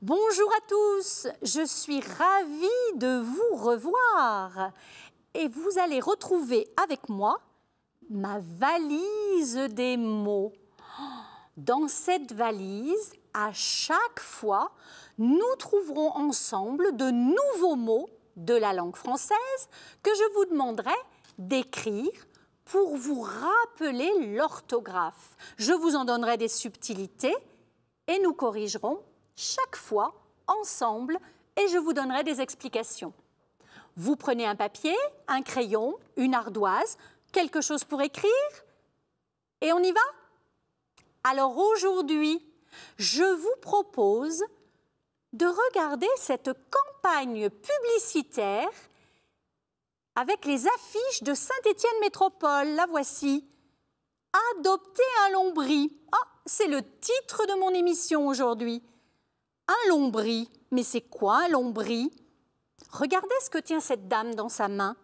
Bonjour à tous, je suis ravie de vous revoir et vous allez retrouver avec moi ma valise des mots. Dans cette valise, à chaque fois, nous trouverons ensemble de nouveaux mots de la langue française que je vous demanderai d'écrire pour vous rappeler l'orthographe. Je vous en donnerai des subtilités et nous corrigerons chaque fois ensemble et je vous donnerai des explications. Vous prenez un papier, un crayon, une ardoise, quelque chose pour écrire et on y va? Alors aujourd'hui, je vous propose de regarder cette campagne publicitaire avec les affiches de Saint-Étienne Métropole. La voici. Adopter un lombri. Ah, c'est le titre de mon émission aujourd'hui. Un lombri. Mais c'est quoi un lombri? Regardez ce que tient cette dame dans sa main.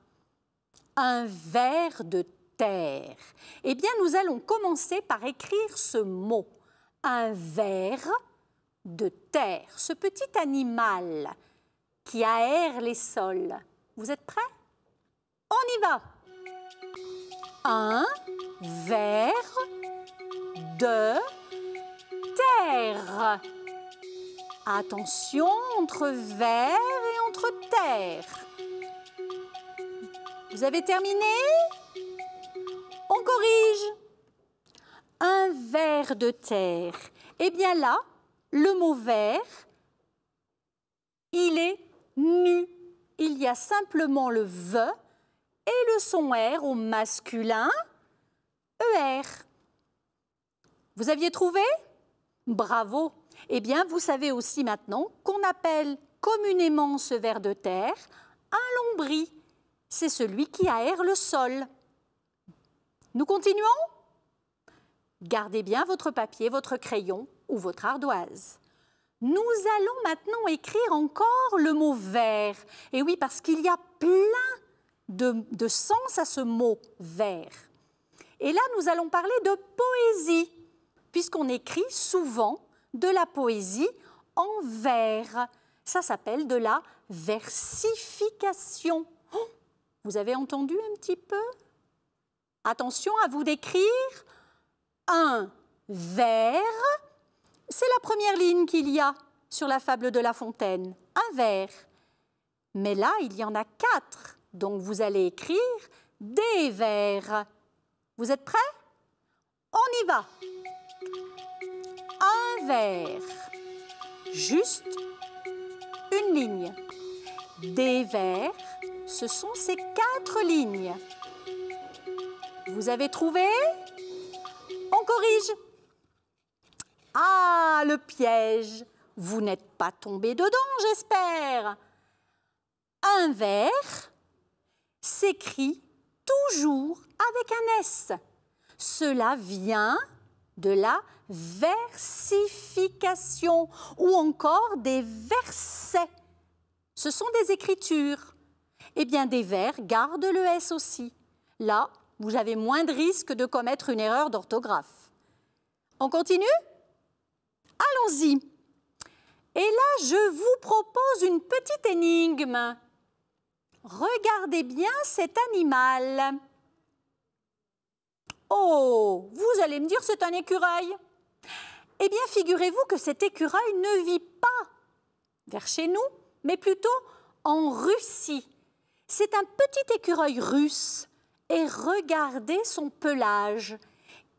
Un ver de terre. Eh bien, nous allons commencer par écrire ce mot. Un ver de terre. Ce petit animal qui aère les sols. Vous êtes prêts? On y va. Un ver de terre. Attention entre ver et entre terre. Vous avez terminé? On corrige. Un ver de terre. Eh bien là, le mot ver, il est nu. Il y a simplement le V et le son R au masculin, ER. Vous aviez trouvé? Bravo! Eh bien, vous savez aussi maintenant qu'on appelle communément ce ver de terre un lombri. C'est celui qui aère le sol. Nous continuons? Gardez bien votre papier, votre crayon ou votre ardoise. Nous allons maintenant écrire encore le mot ver. Et oui, parce qu'il y a plein de sens à ce mot ver. Et là, nous allons parler de poésie, puisqu'on écrit souvent de la poésie en vers. Ça s'appelle de la versification. Oh, vous avez entendu un petit peu? Attention à vous d'écrire un vers. C'est la première ligne qu'il y a sur la fable de La Fontaine. Un vers. Mais là, il y en a 4. Donc, vous allez écrire des vers. Vous êtes prêts? On y va. Un vers. Juste une ligne. Des vers, ce sont ces 4 lignes. Vous avez trouvé? On corrige. Ah, le piège. Vous n'êtes pas tombé dedans, j'espère. Un vers s'écrit toujours avec un S. Cela vient de la versification ou encore des versets. Ce sont des écritures. Eh bien, des vers gardent le S aussi. Là, vous avez moins de risque de commettre une erreur d'orthographe. On continue? Allons-y. Et là, je vous propose une petite énigme. Regardez bien cet animal. Oh, vous allez me dire c'est un écureuil. Eh bien, figurez-vous que cet écureuil ne vit pas vers chez nous, mais plutôt en Russie. C'est un petit écureuil russe. Et regardez son pelage.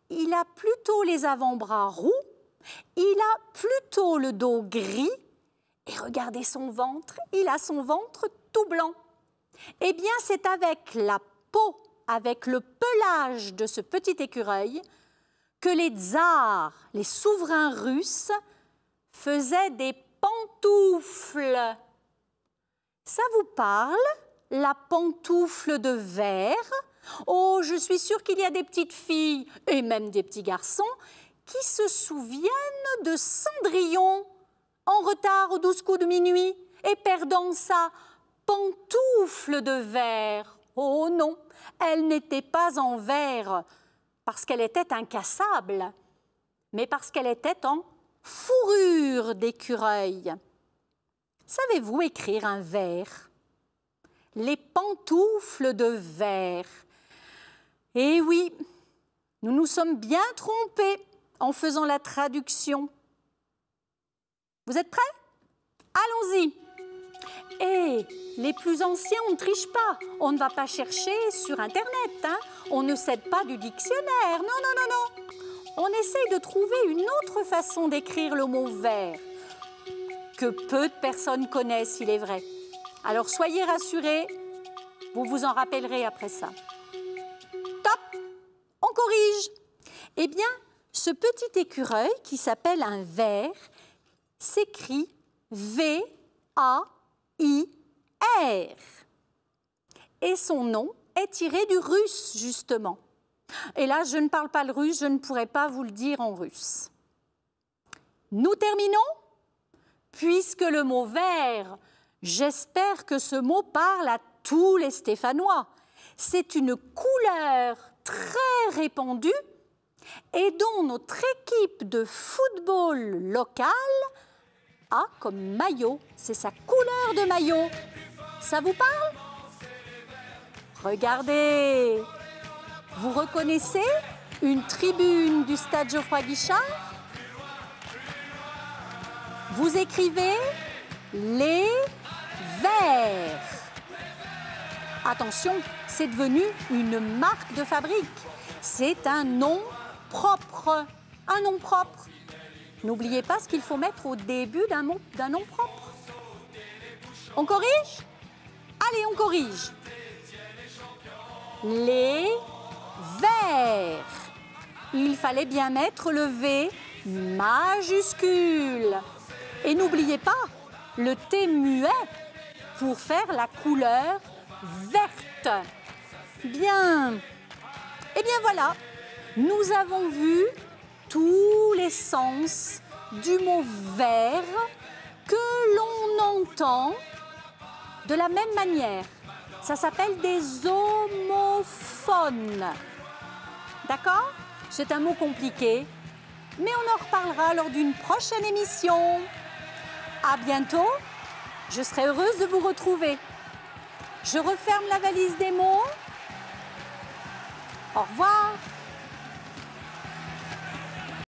Il a plutôt les avant-bras roux, il a plutôt le dos gris. Et regardez son ventre, il a son ventre tout blanc. Eh bien, c'est avec la peau, avec le pelage de ce petit écureuil, que les tsars, les souverains russes, faisaient des pantoufles. Ça vous parle, la pantoufle de verre? Oh, je suis sûre qu'il y a des petites filles, et même des petits garçons, qui se souviennent de Cendrillon, en retard aux 12 coups de minuit, et perdant sa pantoufle de verre. Oh non, elle n'était pas en verre, parce qu'elle était incassable, mais parce qu'elle était en fourrure d'écureuil. Savez-vous écrire un vers? Les pantoufles de verre. Eh oui, nous nous sommes bien trompés en faisant la traduction. Vous êtes prêts? Allons-y. Et les plus anciens, on ne triche pas. On ne va pas chercher sur Internet. Hein. On ne s'aide pas du dictionnaire. Non, non, non, non. On essaye de trouver une autre façon d'écrire le mot verre que peu de personnes connaissent, il est vrai. Alors soyez rassurés, vous vous en rappellerez après ça. Top! On corrige. Eh bien, ce petit écureuil qui s'appelle un ver s'écrit V-A-I-R. Et son nom est tiré du russe, justement. Et là, je ne parle pas le russe, je ne pourrais pas vous le dire en russe. Nous terminons? Puisque le mot vert, j'espère que ce mot parle à tous les Stéphanois. C'est une couleur très répandue et dont notre équipe de football locale a comme maillot. C'est sa couleur de maillot. Ça vous parle? Regardez. Vous reconnaissez une tribune du stade Geoffroy-Guichard? Vous écrivez les Verts. Attention, c'est devenu une marque de fabrique. C'est un nom propre. Un nom propre. N'oubliez pas ce qu'il faut mettre au début d'un nom propre. On corrige? Allez, on corrige. Les Verts. Il fallait bien mettre le V majuscule. Et n'oubliez pas le T muet pour faire la couleur verte. Bien. Eh bien voilà, nous avons vu tous les sens du mot vert que l'on entend de la même manière. Ça s'appelle des homophones. D'accord? C'est un mot compliqué, mais on en reparlera lors d'une prochaine émission. À bientôt, je serai heureuse de vous retrouver. Je referme la valise des mots. Au revoir.